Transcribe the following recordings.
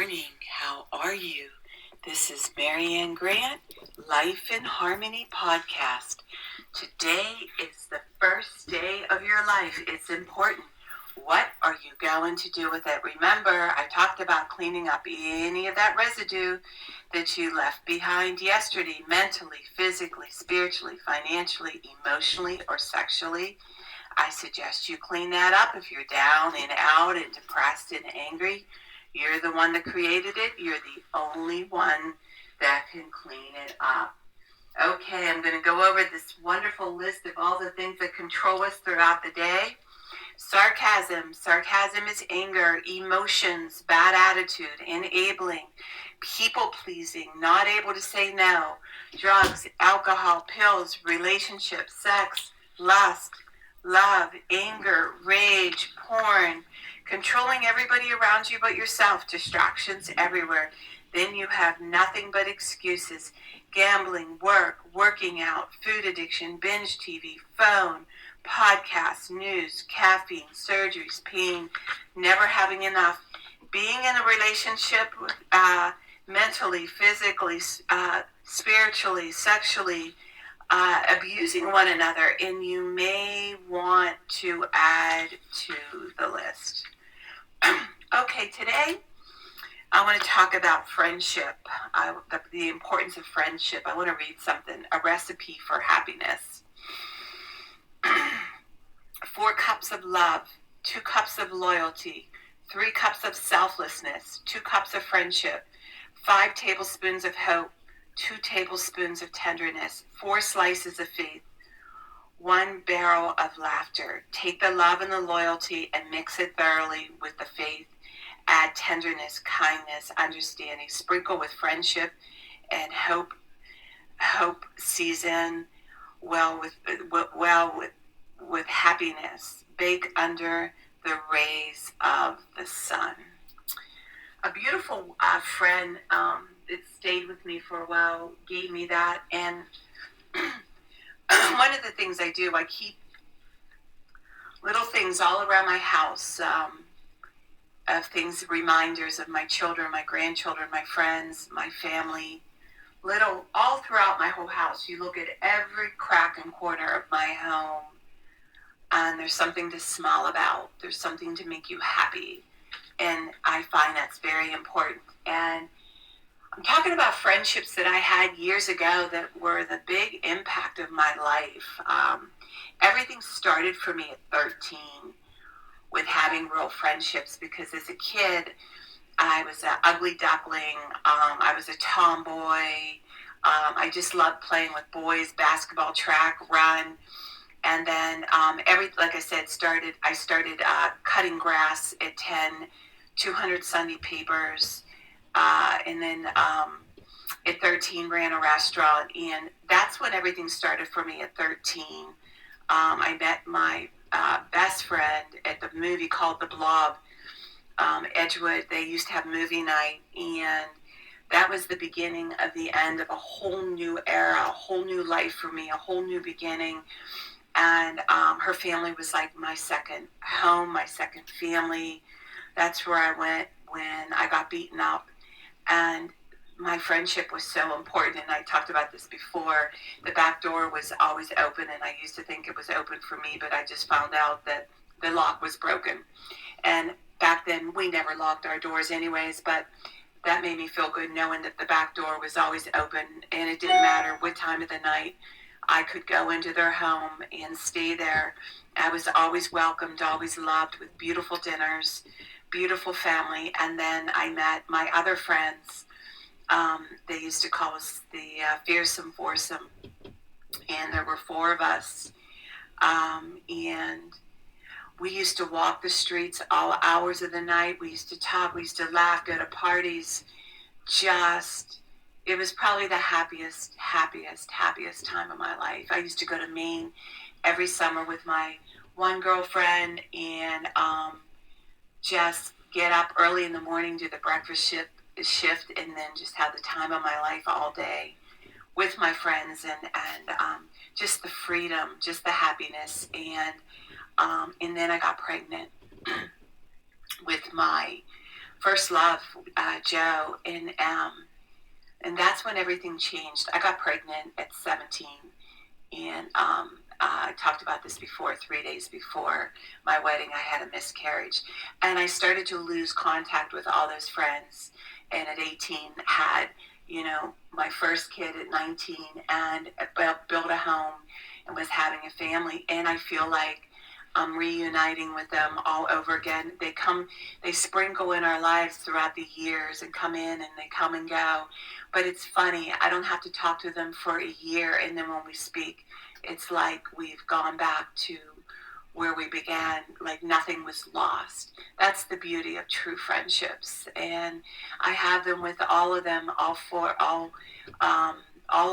morning. How are you? This is Marianne Grant, Life in Harmony podcast. Today is the first day of your life. It's important. What are you going to do with it? Remember, I talked about cleaning up any of that residue that you left behind yesterday, mentally, physically, spiritually, financially, emotionally, or sexually. I suggest you clean that up if you're down and out and depressed and angry. You're the one that created it. You're the only one that can clean it up. Okay, I'm going to go over this wonderful list of all the things that control us throughout the day. Sarcasm. Sarcasm is anger, emotions, bad attitude, enabling, people-pleasing, not able to say no, drugs, alcohol, pills, relationships, sex, lust, love, anger, rage, porn, controlling everybody around you but yourself, distractions everywhere. Then you have nothing but excuses. Gambling, work, working out, food addiction, binge TV, phone, podcasts, news, caffeine, surgeries, pain, never having enough. Being in a relationship mentally, physically, spiritually, sexually, abusing one another, and you may want to add to the list. Okay, today I want to talk about friendship, the importance of friendship. I want to read something, a recipe for happiness. 4 cups of love, 2 cups of loyalty, 3 cups of selflessness, 2 cups of friendship, 5 tablespoons of hope, 2 tablespoons of tenderness, 4 slices of faith, 1 barrel of laughter. Take the love and the loyalty and mix it thoroughly with the faith. Add tenderness, kindness, understanding. Sprinkle with friendship and hope. Hope season well with happiness. Bake under the rays of the sun. A beautiful friend that stayed with me for a while gave me that, and one of the things I do, I keep little things all around my house, of things, reminders of my children, my grandchildren, my friends, my family, little, all throughout my whole house. You look at every crack and corner of my home, and there's something to smile about. There's something to make you happy, and I find that's very important. And I'm talking about friendships that I had years ago that were the big impact of my life. Everything started for me at 13 with having real friendships, because as a kid, I was an ugly duckling. I was a tomboy. I just loved playing with boys, basketball, track, run. And then like I said, I started cutting grass at 10, 200 Sunday papers. And then at 13 ran a restaurant, and that's when everything started for me at 13. I met my best friend at the movie called The Blob, Edgewood. They used to have movie night, and that was the beginning of the end of a whole new era, a whole new life for me, a whole new beginning. And her family was like my second home, my second family. That's where I went when I got beaten up. And my friendship was so important, and I talked about this before. The back door was always open, and I used to think it was open for me, but I just found out that the lock was broken. And back then, we never locked our doors anyways, but that made me feel good knowing that the back door was always open, and it didn't matter what time of the night. I could go into their home and stay there. I was always welcomed, always loved, with beautiful dinners, beautiful family. And then I met my other friends. They used to call us the fearsome foursome, and there were 4 of us, and we used to walk the streets all hours of the night. We used to talk, we used to laugh, go to parties. It was probably the happiest time of my life. I used to go to Maine every summer with my one girlfriend, and just get up early in the morning, do the breakfast shift, and then just have the time of my life all day with my friends, and just the freedom, just the happiness. And then I got pregnant with my first love, Joe, and that's when everything changed. I got pregnant at 17, and I talked about this before. 3 days before my wedding, I had a miscarriage, and I started to lose contact with all those friends. And at 18, had my first kid at 19, and built a home, and was having a family. And I feel like I'm reuniting with them all over again. They sprinkle in our lives throughout the years and come in and they come and go. But it's funny, I don't have to talk to them for a year, and then when we speak, it's like we've gone back to where we began, like nothing was lost. That's the beauty of true friendships. And I have them with all of them, all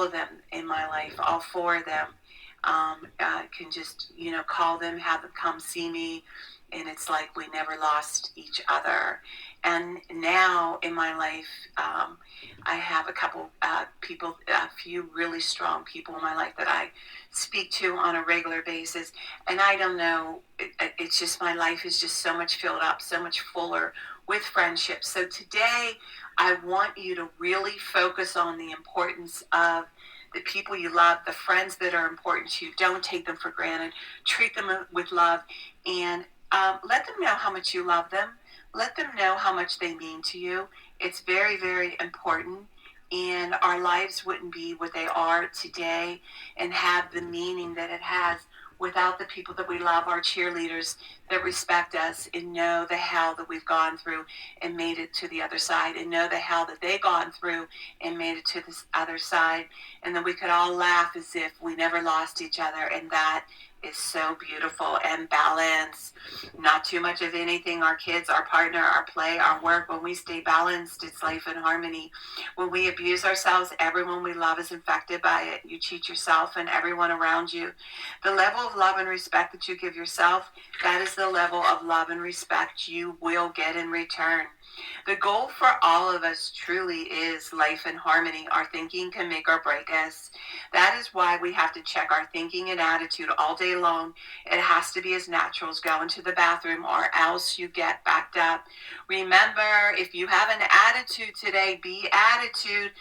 of them in my life, all four of them. I can just, call them, have them come see me, and it's like we never lost each other. And now in my life, I have a couple people, a few really strong people in my life that I speak to on a regular basis. And I don't know, it's just my life is just so much filled up, so much fuller with friendships. So today, I want you to really focus on the importance of the people you love, the friends that are important to you. Don't take them for granted. Treat them with love, and let them know how much you love them. Let them know how much they mean to you. It's very, very important, and our lives wouldn't be what they are today and have the meaning that it has without the people that we love, our cheerleaders that respect us and know the hell that we've gone through and made it to the other side, and know the hell that they've gone through and made it to this other side, and then we could all laugh as if we never lost each other. And that is so beautiful. And balance, not too much of anything. Our kids, our partner, our play, our work. When we stay balanced, it's life in harmony. When we abuse ourselves, everyone we love is infected by it. You cheat yourself and everyone around you. The level of love and respect that you give yourself, that is the level of love and respect you will get in return. The goal for all of us truly is life in harmony. Our thinking can make or break us. That is why we have to check our thinking and attitude all day long. It has to be as natural as going to the bathroom, or else you get backed up. Remember, if you have an attitude today, be attitude,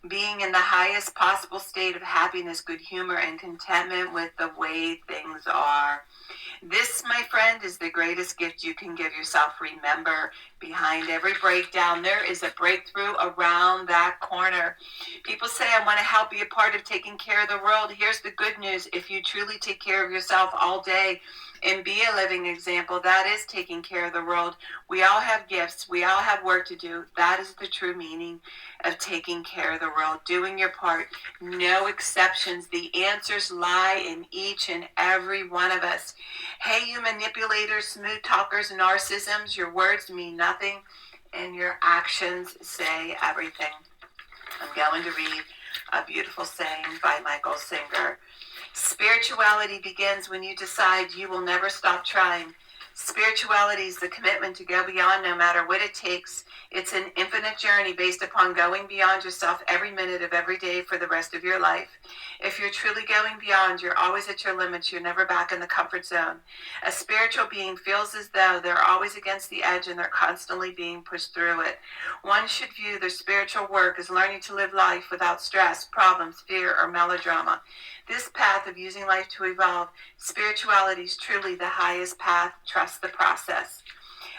being in the highest possible state of happiness, good humor, and contentment with the way things are. This, my friend, is the greatest gift you can give yourself. Remember, behind every breakdown, there is a breakthrough around that corner. People say, I want to help be a part of taking care of the world. Here's the good news. If you truly take care of yourself all day and be a living example, that is taking care of the world. We all have gifts. We all have work to do. That is the true meaning of taking care of the world, doing your part. No exceptions. The answers lie in each and every one of us. Hey, you manipulators, smooth talkers, narcissisms, your words mean nothing and your actions say everything. I'm going to read a beautiful saying by Michael Singer. Spirituality begins when you decide you will never stop trying. Spirituality is the commitment to go beyond no matter what it takes. It's an infinite journey based upon going beyond yourself every minute of every day for the rest of your life. If you're truly going beyond, you're always at your limits. You're never back in the comfort zone. A spiritual being feels as though they're always against the edge and they're constantly being pushed through it. One should view their spiritual work as learning to live life without stress, problems, fear, or melodrama. This path of using life to evolve, spirituality is truly the highest path. Trust the process.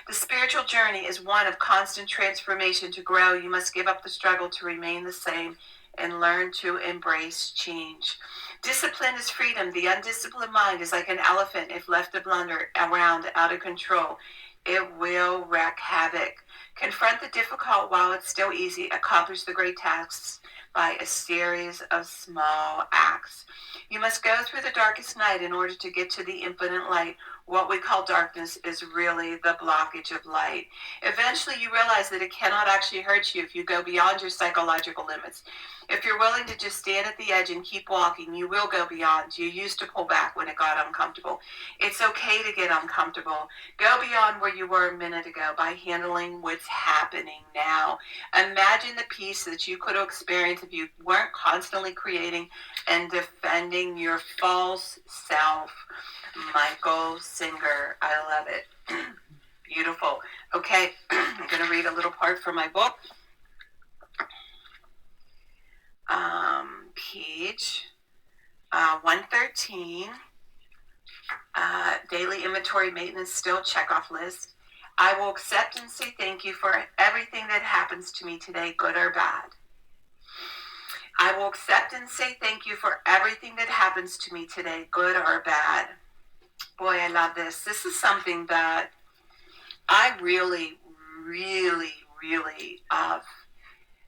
The spiritual journey is one of constant transformation. To grow, you must give up the struggle to remain the same and learn to embrace change. Discipline is freedom. The undisciplined mind is like an elephant. If left to blunder around out of control, it will wreak havoc. Confront the difficult while it's still easy. Accomplish the great tasks by a series of small acts. You must go through the darkest night in order to get to the infinite light. What we call darkness is really the blockage of light. Eventually you realize that it cannot actually hurt you if you go beyond your psychological limits. If you're willing to just stand at the edge and keep walking, you will go beyond. You used to pull back when it got uncomfortable. It's okay to get uncomfortable. Go beyond where you were a minute ago by handling what's happening now. Imagine the peace that you could experience if you weren't constantly creating and defending your false self. Michael Singer. I love it. Beautiful. Okay, I'm going to read read a little part from my book. Page 113. Daily inventory maintenance still checkoff list. I will accept and say thank you for everything that happens to me today, good or bad. I will accept and say thank you for everything that happens to me today, good or bad. Boy, I love this. This is something that I really, really, really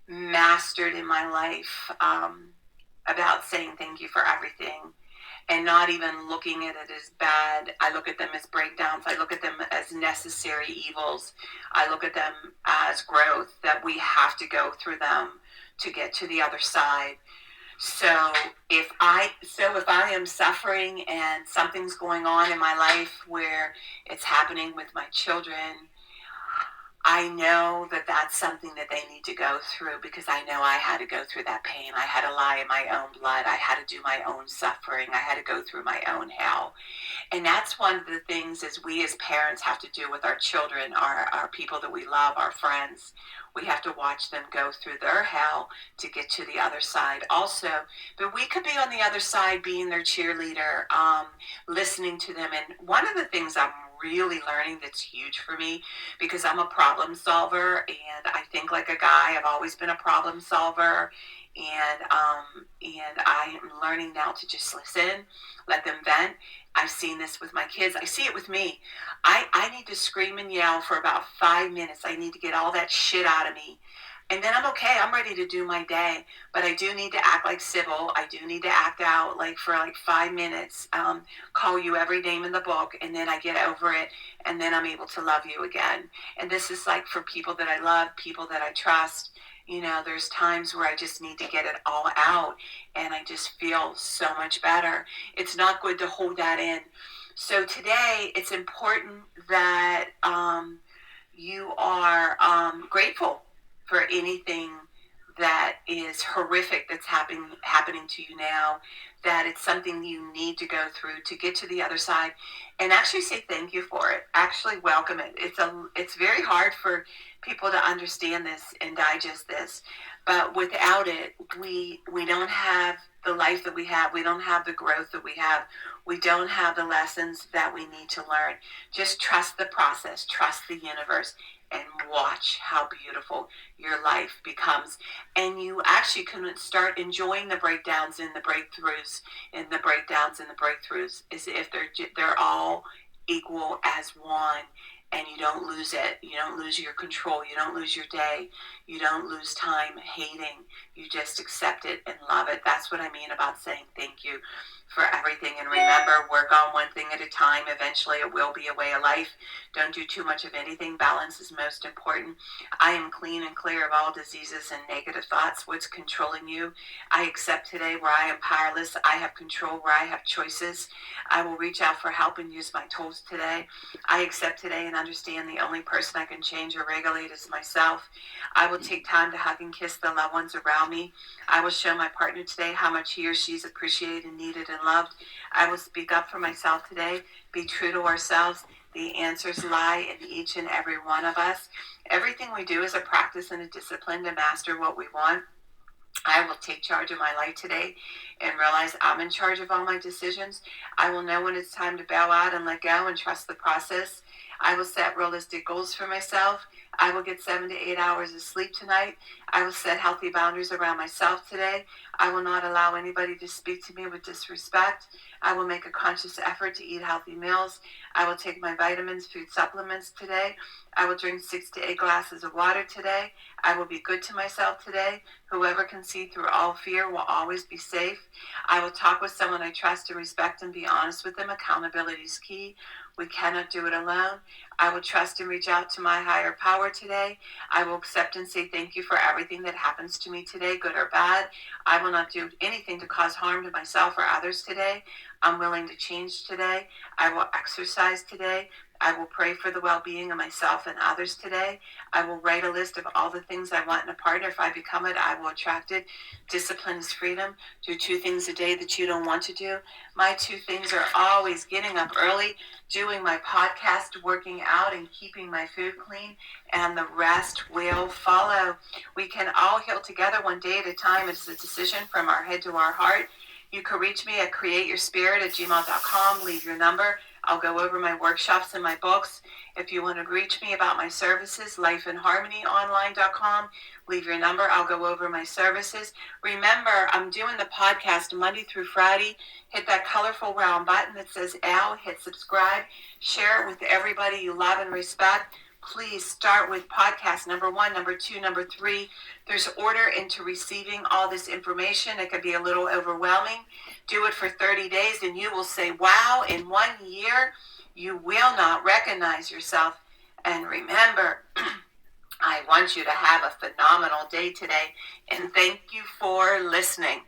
mastered in my life, about saying thank you for everything and not even looking at it as bad. I look at them as breakdowns. I look at them as necessary evils. I look at them as growth, that we have to go through them to get to the other side. So if I am suffering and something's going on in my life where it's happening with my children, I know that that's something that they need to go through, because I know I had to go through that pain. I had to lie in my own blood. I had to do my own suffering. I had to go through my own hell. And that's one of the things as we as parents have to do with our children, our people that we love, our friends. We have to watch them go through their hell to get to the other side also. But we could be on the other side being their cheerleader, listening to them. And one of the things I'm really learning that's huge for me, because I'm a problem solver and I think like a guy. I've always been a problem solver, and I am learning now to just listen, let them vent. I've seen this with my kids. I see it with me. I need to scream and yell for about 5 minutes. I need to get all that shit out of me. And then I'm okay. I'm ready to do my day. But I do need to act like Sybil. I do need to act out for 5 minutes. Call you every name in the book. And then I get over it. And then I'm able to love you again. And this is for people that I love, people that I trust. There's times where I just need to get it all out. And I just feel so much better. It's not good to hold that in. So today, it's important that you are grateful for anything that is horrific that's happening to you now, that it's something you need to go through to get to the other side, and actually say thank you for it. Actually welcome it. It's very hard for people to understand this and digest this, but without it, we don't have the life that we have. We don't have the growth that we have. We don't have the lessons that we need to learn. Just trust the process, trust the universe, and watch how beautiful your life becomes. And you actually can start enjoying the breakdowns and the breakthroughs, and the breakdowns and the breakthroughs, as if they're all equal as one. And you don't lose it. You don't lose your control. You don't lose your day. You don't lose time hating. You just accept it and love it. That's what I mean about saying thank you for everything. And remember, work on one thing at a time. Eventually it will be a way of life. Don't do too much of anything. Balance is most important. I am clean and clear of all diseases and negative thoughts. What's controlling you? I accept today where I am powerless. I have control where I have choices. I will reach out for help and use my tools today. I accept today and understand the only person I can change or regulate is myself. I will take time to hug and kiss the loved ones around me. I will show my partner today how much he or she is appreciated, needed, and loved. I will speak up for myself today. Be true to ourselves. The answers lie in each and every one of us. Everything we do is a practice and a discipline to master what we want. I will take charge of my life today and realize I'm in charge of all my decisions. I will know when it's time to bow out and let go and trust the process. I will set realistic goals for myself. I will get 7 to 8 hours of sleep tonight. I will set healthy boundaries around myself today. I will not allow anybody to speak to me with disrespect. I will make a conscious effort to eat healthy meals. I will take my vitamins, food supplements today. I will drink 6 to 8 glasses of water today. I will be good to myself today. Whoever can see through all fear will always be safe. I will talk with someone I trust and respect and be honest with them. Accountability is key. We cannot do it alone. I will trust and reach out to my higher power today. I will accept and say thank you for everything that happens to me today, good or bad. I will not do anything to cause harm to myself or others today. I'm willing to change today. I will exercise today. I will pray for the well-being of myself and others today. I will write a list of all the things I want in a partner. If I become it, I will attract it. Discipline is freedom. Do 2 things a day that you don't want to do. My 2 things are always getting up early, doing my podcast, working out, and keeping my food clean, and the rest will follow. We can all heal together one day at a time. It's a decision from our head to our heart. You can reach me at createyourspirit@gmail.com. Leave your number. I'll go over my workshops and my books. If you want to reach me about my services, lifeinharmonyonline.com. Leave your number. I'll go over my services. Remember, I'm doing the podcast Monday through Friday. Hit that colorful round button that says L. Hit subscribe. Share it with everybody you love and respect. Please start with podcast number 1, number 2, number 3. There's order into receiving all this information. It can be a little overwhelming. Do it for 30 days and you will say, wow, in 1 year, you will not recognize yourself. And remember, I want you to have a phenomenal day today. And thank you for listening.